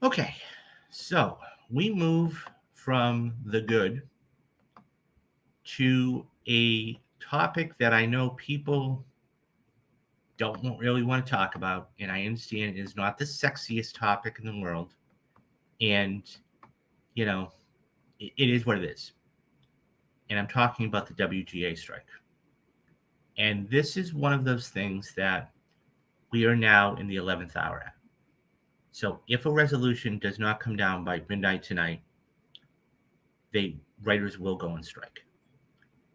Okay, so we move from the good to a topic that I know people don't really want to talk about, and I understand it is not the sexiest topic in the world, and you know, it is what it is. And I'm talking about the WGA strike. And this is one of those things that we are now in the 11th hour at. So if a resolution does not come down by midnight tonight, they writers will go on strike.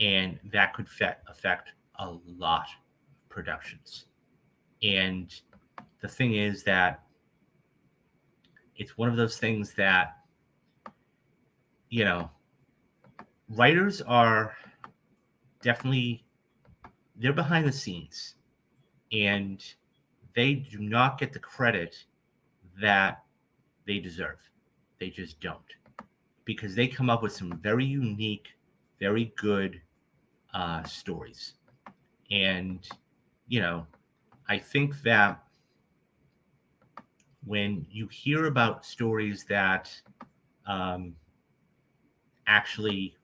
And that could affect a lot of productions. And the thing is that it's one of those things that, you know, writers are definitely they're behind the scenes and they do not get the credit that they deserve. They just don't. Because they come up with some very unique, very good stories. And, you know, I think that when you hear about stories that um, actually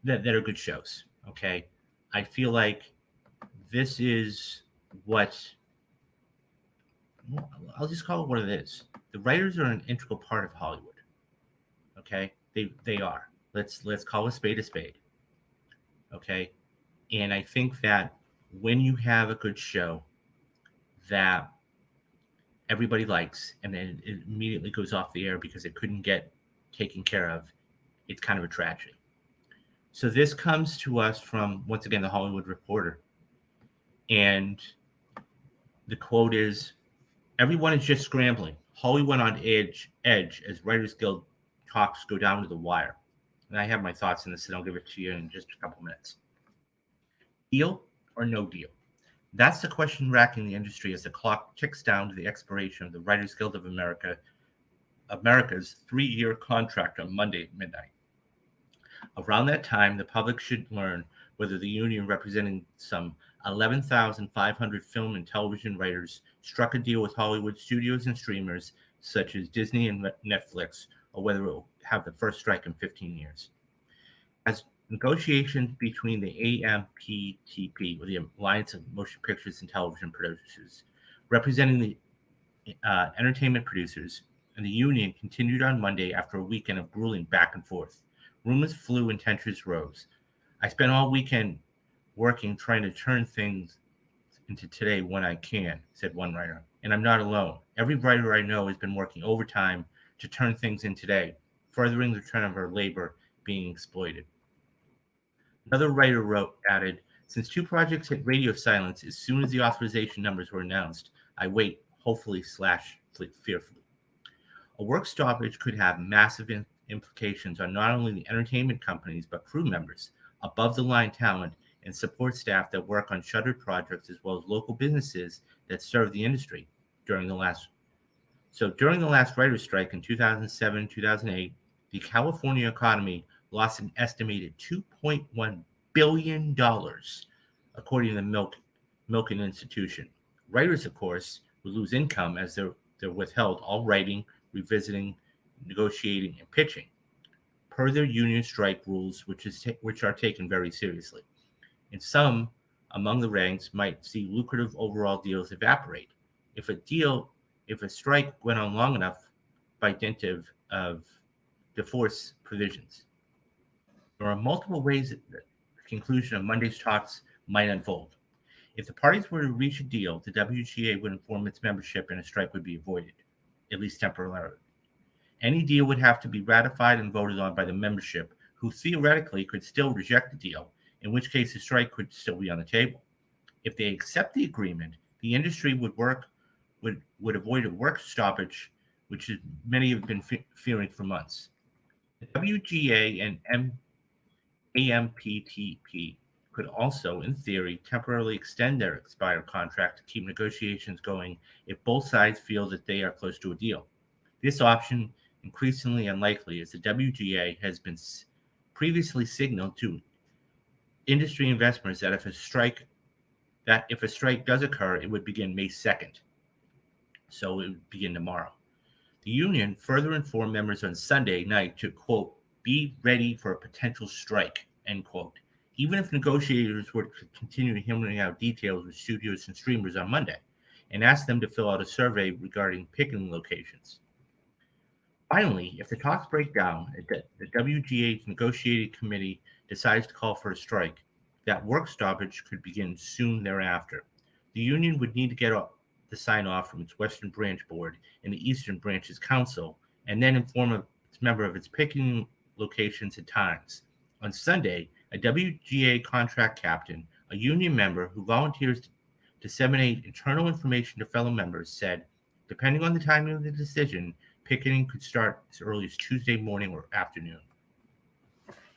that are good shows, okay, I feel like this is what well, I'll just call it what it is. The writers are an integral part of Hollywood. Okay, they are. Let's call a spade a spade. Okay, and I think that when you have a good show that everybody likes and then it immediately goes off the air because it couldn't get taken care of, it's kind of a tragedy. So this comes to us from once again the Hollywood Reporter, and the quote is, "Everyone is just scrambling. Hollywood on edge as Writers Guild talks go down to the wire." And I have my thoughts on this, and I'll give it to you in just a couple minutes. Deal or no deal? That's the question racking the industry as the clock ticks down to the expiration of the Writers Guild of America's 3-year contract on Monday at midnight. Around that time, the public should learn whether the union representing some 11,500 film and television writers struck a deal with Hollywood studios and streamers such as Disney and Netflix, or whether it will have the first strike in 15 years. As negotiations between the AMPTP, or the Alliance of Motion Pictures and Television Producers, representing the entertainment producers, and the union continued on Monday after a weekend of grueling back and forth. Rumors flew and tensions rose. I spent all weekend working trying to turn things into today when I can, said one writer. And I'm not alone. Every writer I know has been working overtime to turn things in today, furthering the trend of our labor being exploited. Another writer added, since two projects hit radio silence as soon as the authorization numbers were announced, I wait, hopefully slash fearfully. A work stoppage could have massive implications on not only the entertainment companies, but crew members, above the line talent, and support staff that work on shuttered projects, as well as local businesses that serve the industry during the last. So during the last writer's strike in 2007, 2008, the California economy lost an estimated $2.1 billion, according to the Milken Institution. Writers, of course, would lose income as they're withheld all writing, revisiting, negotiating, and pitching, per their union strike rules, which are taken very seriously. And some among the ranks might see lucrative overall deals evaporate if a strike went on long enough by dint of divorce provisions. There are multiple ways that the conclusion of Monday's talks might unfold. If the parties were to reach a deal, the WGA would inform its membership and a strike would be avoided, at least temporarily. Any deal would have to be ratified and voted on by the membership, who theoretically could still reject the deal, in which case the strike could still be on the table. If they accept the agreement, the industry would avoid a work stoppage, which many have been fearing for months. The WGA and AMPTP could also, in theory, temporarily extend their expired contract to keep negotiations going if both sides feel that they are close to a deal. This option increasingly unlikely as the WGA has been previously signaled to industry investors that if a strike does occur, it would begin May 2nd. so it would begin tomorrow. The union further informed members on Sunday night to, quote, be ready for a potential strike, end quote, even if negotiators were to continue hammering out details with studios and streamers on Monday, and asked them to fill out a survey regarding picketing locations. Finally, if the talks break down, the WGA's negotiating committee decides to call for a strike, that work stoppage could begin soon thereafter. The union would need to get the sign off from its Western Branch Board and the Eastern Branch's council, and then inform its member of its picketing locations and times. On Sunday, a WGA contract captain, a union member who volunteers to disseminate internal information to fellow members, said, depending on the timing of the decision, picketing could start as early as Tuesday morning or afternoon.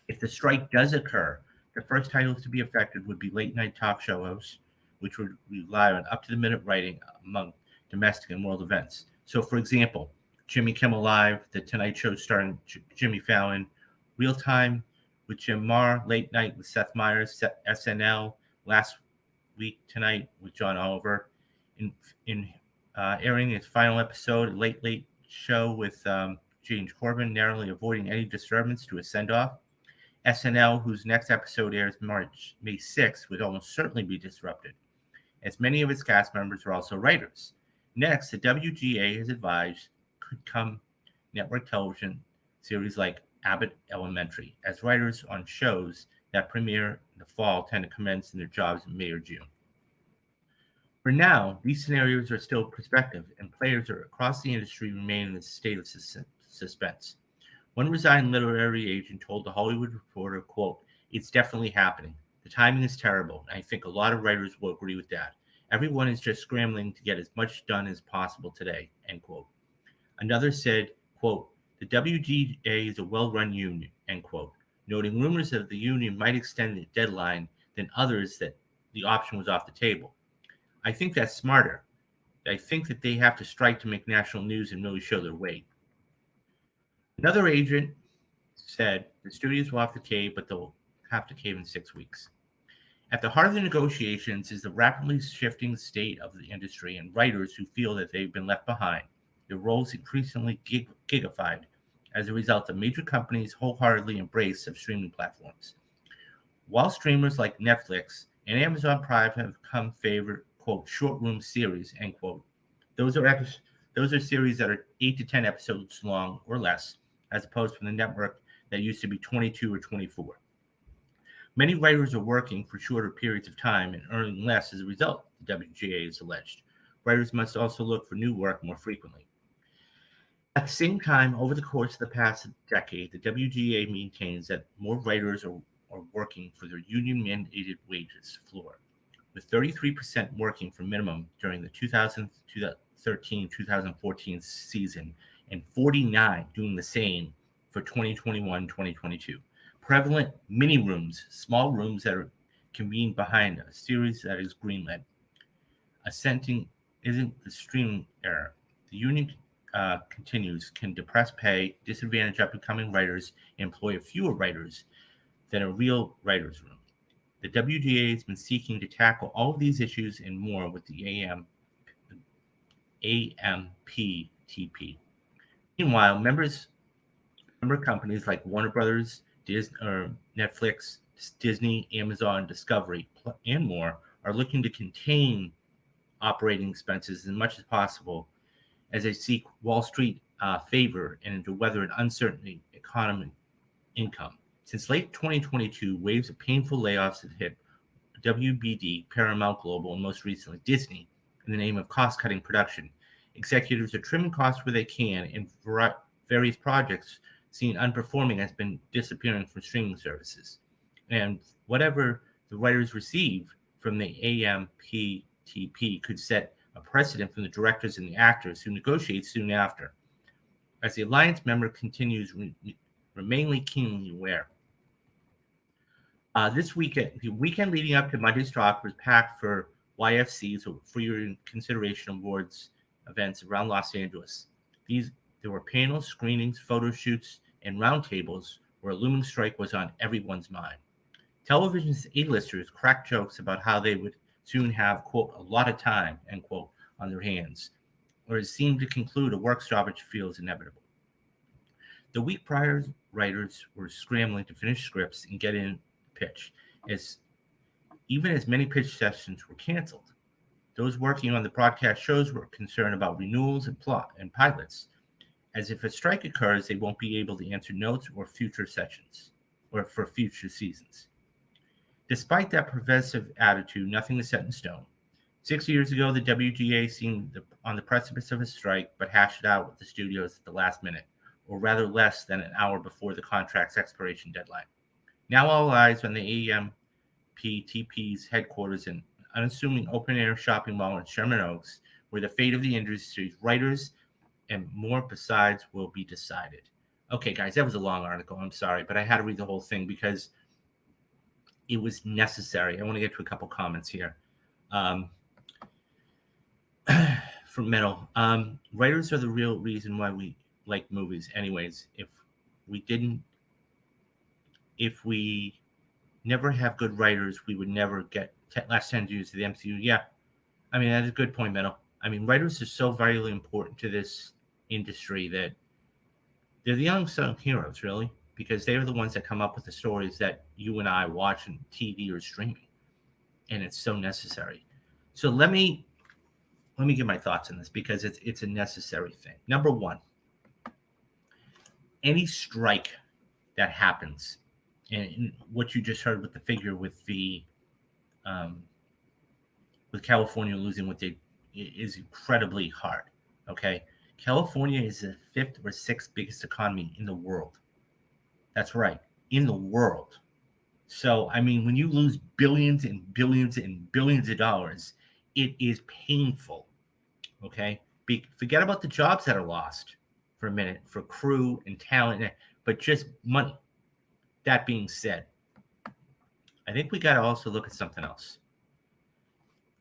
If the strike does occur, the first titles to be affected would be late night talk show hosts, which would rely on up to the minute writing among domestic and world events. So, for example, Jimmy Kimmel Live, The Tonight Show starring Jimmy Fallon, Real Time with Jim Maher, Late Night with Seth Meyers, SNL, Last Week Tonight with John Oliver, in airing its final episode, Late Late Show with James Corbin, narrowly avoiding any disturbance to a send-off. SNL, whose next episode airs May 6th, would almost certainly be disrupted, as many of its cast members are also writers. Next, the WGA has advised could come network television series like Abbott Elementary, as writers on shows that premiere in the fall tend to commence in their jobs in May or June. For now, these scenarios are still prospective, and players across the industry remain in a state of suspense. One resigned literary agent told The Hollywood Reporter, quote, it's definitely happening. The timing is terrible, and I think a lot of writers will agree with that. Everyone is just scrambling to get as much done as possible today, end quote. Another said, quote, the WGA is a well-run union, end quote, noting rumors that the union might extend the deadline than others that the option was off the table. I think that's smarter. I think that they have to strike to make national news and really show their weight. Another agent said the studios will have to cave, but they'll have to cave in 6 weeks. At the heart of the negotiations is the rapidly shifting state of the industry and writers who feel that they've been left behind, their roles increasingly gigafied as a result of major companies' wholeheartedly embrace of streaming platforms. While streamers like Netflix and Amazon Prime have come favorite, quote, short room series, end quote, those are series that are 8 to 10 episodes long or less, as opposed to the network that used to be 22 or 24. Many writers are working for shorter periods of time and earning less as a result, the WGA has alleged. Writers must also look for new work more frequently. At the same time, over the course of the past decade, the WGA maintains that more writers are working for their union-mandated wages floor, with 33% working for minimum during the 2013-2014 season and 49 doing the same for 2021-2022. Prevalent mini rooms, small rooms that are convened behind a series that is greenlit. Assenting isn't the streaming era. The union continues, can depress pay, disadvantage up-and-coming writers, and employ fewer writers than a real writer's room. The WGA has been seeking to tackle all of these issues and more with the AMPTP. Meanwhile, member companies like Warner Brothers, Netflix, Disney, Amazon, Discovery, and more are looking to contain operating expenses as much as possible as they seek Wall Street favor and to weather an uncertain economy income. Since late 2022, waves of painful layoffs have hit WBD, Paramount Global, and most recently Disney in the name of cost-cutting production. Executives are trimming costs where they can, and various projects seen unperforming has been disappearing from streaming services. And whatever the writers receive from the AMPTP could set a precedent for the directors and the actors who negotiate soon after. As the alliance member continues, remain keenly aware. This weekend, the weekend leading up to Monday's talk was packed for YFC, so for your consideration awards events around Los Angeles. There were panels, screenings, photo shoots, and roundtables where a looming strike was on everyone's mind. Television's A-listers cracked jokes about how they would soon have, quote, a lot of time, end quote, on their hands, or has seemed to conclude a work stoppage feels inevitable. The week prior, writers were scrambling to finish scripts and get in pitch, as even as many pitch sessions were canceled. Those working on the broadcast shows were concerned about renewals and plot and pilots, as if a strike occurs, they won't be able to answer notes or future sessions or for future seasons. Despite that pervasive attitude, nothing is set in stone. 6 years ago, the WGA seemed on the precipice of a strike, but hashed it out with the studios at the last minute, or rather less than an hour before the contract's expiration deadline. Now all eyes on the AMPTP's headquarters in unassuming open-air shopping mall in Sherman Oaks, where the fate of the industry's writers and more besides will be decided. Okay, guys, that was a long article. I'm sorry, but I had to read the whole thing because it was necessary. I want to get to a couple comments here. From Metal, writers are the real reason why we like movies. Anyways, if we never have good writers, we would never get last 10 years of the MCU. Yeah, I mean, that's a good point, Metal. I mean, writers are so vitally important to this industry that they're the unsung heroes, really, because they are the ones that come up with the stories that you and I watch on TV or streaming, and it's so necessary. So let me give my thoughts on this because it's a necessary thing. Number one, any strike that happens, and what you just heard with the figure with the with California losing what they is incredibly hard. Okay, California is the fifth or sixth biggest economy in the world. That's right, in the world. So I mean, when you lose billions and billions and billions of dollars, it is painful. Okay, forget about the jobs that are lost for a minute for crew and talent, but just money. That being said, I think we got to also look at something else.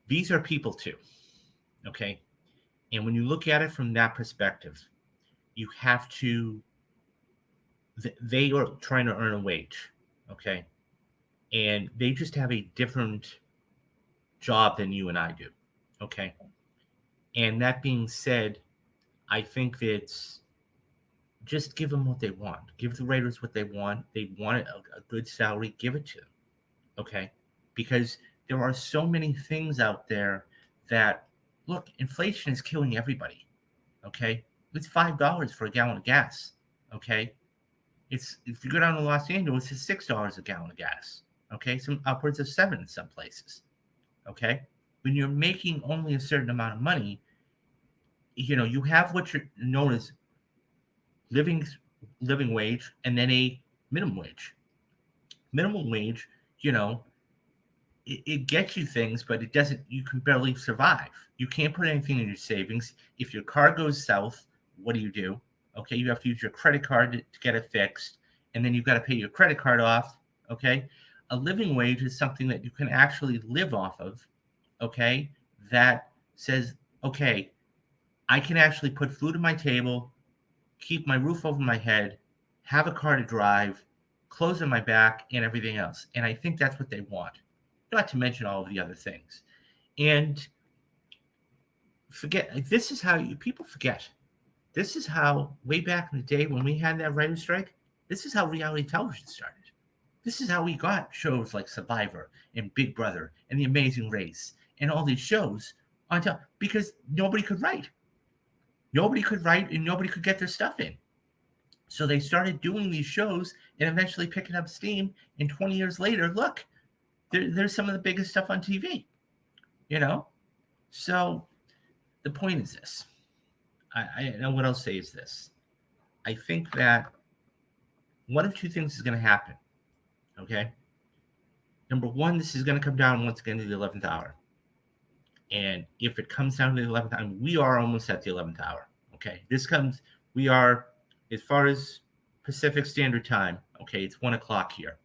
These are people too, okay? And when you look at it from that perspective, you have to, they are trying to earn a wage, okay? And they just have a different job than you and I do, okay? And that being said, I think that just give them what they want. Give the writers what they want. They want a good salary, give it to them, okay? Because there are so many things out there that, look, inflation is killing everybody, okay? It's $5 for a gallon of gas, okay? It's, if you go down to Los Angeles, it's $6 a gallon of gas, okay? Some upwards of $7 in some places, okay? When you're making only a certain amount of money, you know, you have what you're known as living wage and then a minimum wage. Minimum wage, you know, it gets you things, but it doesn't, you can barely survive. You can't put anything in your savings. If your car goes south, what do? Okay, you have to use your credit card to get it fixed, and then you've got to pay your credit card off. Okay, a living wage is something that you can actually live off of. Okay, that says, okay, I can actually put food on my table, keep my roof over my head, have a car to drive, clothes on my back, and everything else. And I think that's what they want, not to mention all of the other things. And this is how people forget. This is how, way back in the day when we had that writer's strike, this is how reality television started. This is how we got shows like Survivor and Big Brother and The Amazing Race and all these shows on top, because nobody could write. Nobody could write and nobody could get their stuff in. So they started doing these shows and eventually picking up steam. And 20 years later, look, there's some of the biggest stuff on TV, you know? So the point is this. And what I'll say is this. I think that one of two things is going to happen, okay? Number one, this is going to come down once again to the 11th hour. And if it comes down to the 11th hour, we are almost at the 11th hour, okay? We are, as far as Pacific Standard Time, okay, it's 1 o'clock here.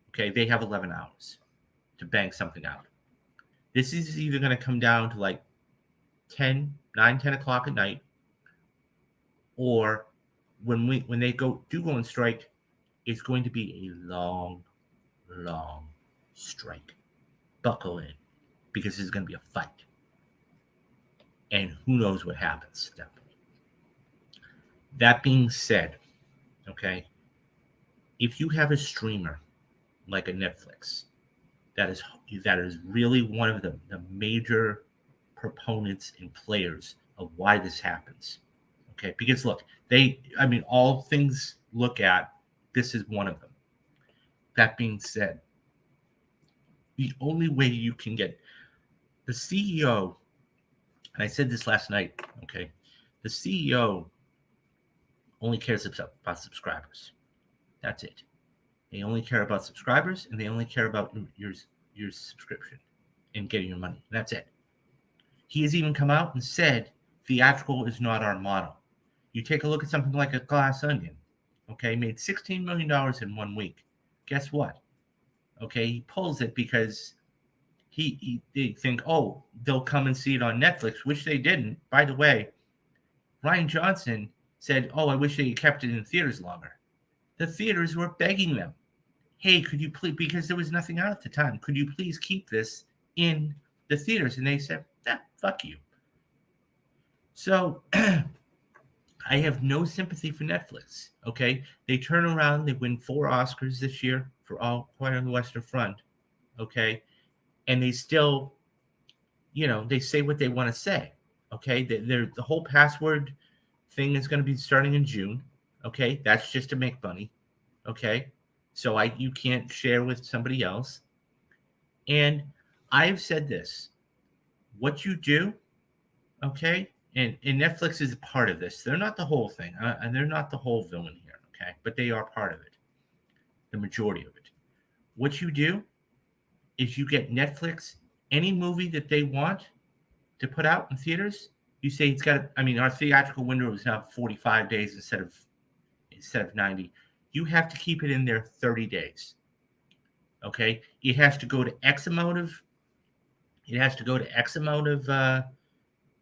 Okay, they have 11 hours to bang something out. This is either going to come down to like 10 o'clock at night, or when they do go on strike, it's going to be a long strike. Buckle in, because this is going to be a fight. and who knows what happens at that point. That being said, okay, if you have a streamer like a Netflix that is really one of the major proponents and players of why this happens. Okay, because look, all things look at, this is one of them. That being said, the only way you can get the CEO, and I said this last night, okay, the CEO only cares about subscribers. That's it. They only care about subscribers, and they only care about your subscription and getting your money. That's it. He has even come out and said theatrical is not our model. You take a look at something like a Glass Onion, okay, made $16 million in 1 week. Guess what? Okay, he pulls it because they think, oh, they'll come and see it on Netflix, which they didn't. By the way, Ryan Johnson said, oh, I wish they had kept it in theaters longer. The theaters were begging them, hey, could you please, because there was nothing out at the time, could you please keep this in the theaters? And they said, fuck you. So I have no sympathy for Netflix. Okay, they turn around, they win 4 Oscars this year for All Quiet on the Western Front. Okay, and they still, they say what they want to say. Okay, the whole password thing is going to be starting in June. Okay, that's just to make money. Okay, so you can't share with somebody else. And I've said this: what you do, okay, and Netflix is a part of this. They're not the whole thing, and they're not the whole villain here, okay, but they are part of it, the majority of it. What you do is you get Netflix any movie that they want to put out in theaters. You say it's got. Our theatrical window is now 45 days instead of 90. You have to keep it in there 30 days. Okay, it has to go to X amount of. It has to go to X amount of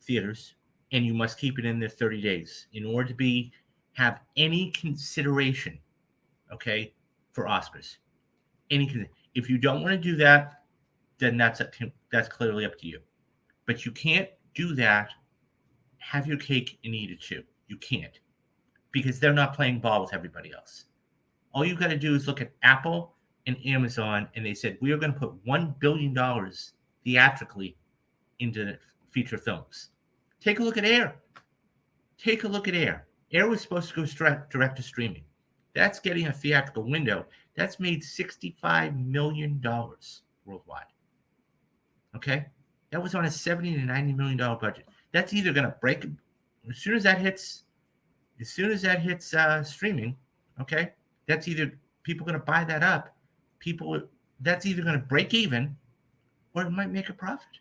theaters, and you must keep it in there 30 days in order to have any consideration, okay, for Oscars. If you don't want to do that, then that's clearly up to you. But you can't do that. Have your cake and eat it too. You can't, because they're not playing ball with everybody else. All you got to do is look at Apple and Amazon, and they said we are going to put $1 billion theatrically into feature films. Take a look at Air. Take a look at Air. Air was supposed to go direct to streaming. That's getting a theatrical window. That's made $65 million worldwide. Okay? That was on a $70 to $90 million budget. That's either going to break as soon as that hits streaming, okay? That's either people going to buy that up, that's either going to break even, or it might make a profit.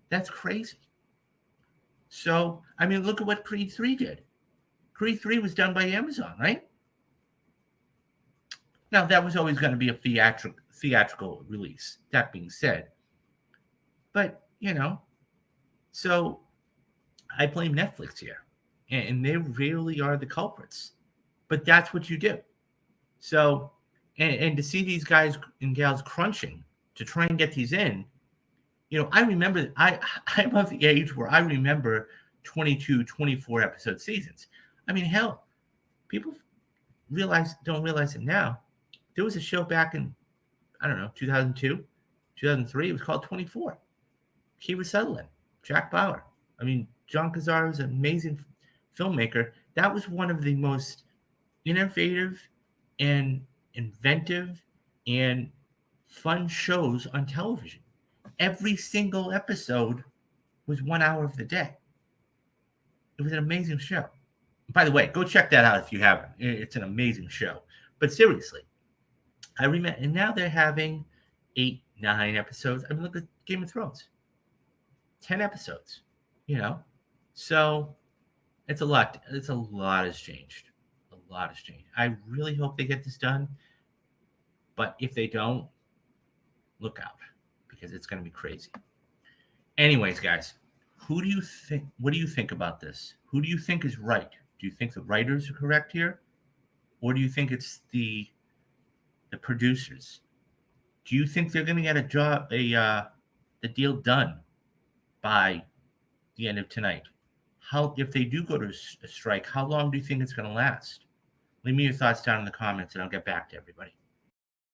That's crazy. So, look at what Creed 3 did. Creed 3 was done by Amazon, right? Now, that was always going to be a theatrical release, that being said. But, so I blame Netflix here. And they really are the culprits. But that's what you do. So, and to see these guys and gals crunching to try and get these in, I remember, I'm of the age where I remember 22, 24 episode seasons. Hell, people don't realize it now. There was a show back in, 2002, 2003. It was called 24. Kiefer Sutherland, Jack Bauer. John Cazaro is an amazing filmmaker. That was one of the most innovative and inventive and fun shows on television. Every single episode was 1 hour of the day. It was an amazing show. By the way, go check that out if you haven't. It's an amazing show. But seriously, I remember, and now they're having 8, 9 episodes. Look at Game of Thrones. 10 episodes, So it's a lot. A lot has changed. A lot has changed. I really hope they get this done. But if they don't, look out, because it's going to be crazy. Anyways, guys, what do you think about this? Who do you think is right? Do you think the writers are correct here? Or do you think it's the producers? Do you think they're going to get the deal done by the end of tonight. How, if they do go to a strike, how long do you think it's going to last? Leave me your thoughts down in the comments, and I'll get back to everybody.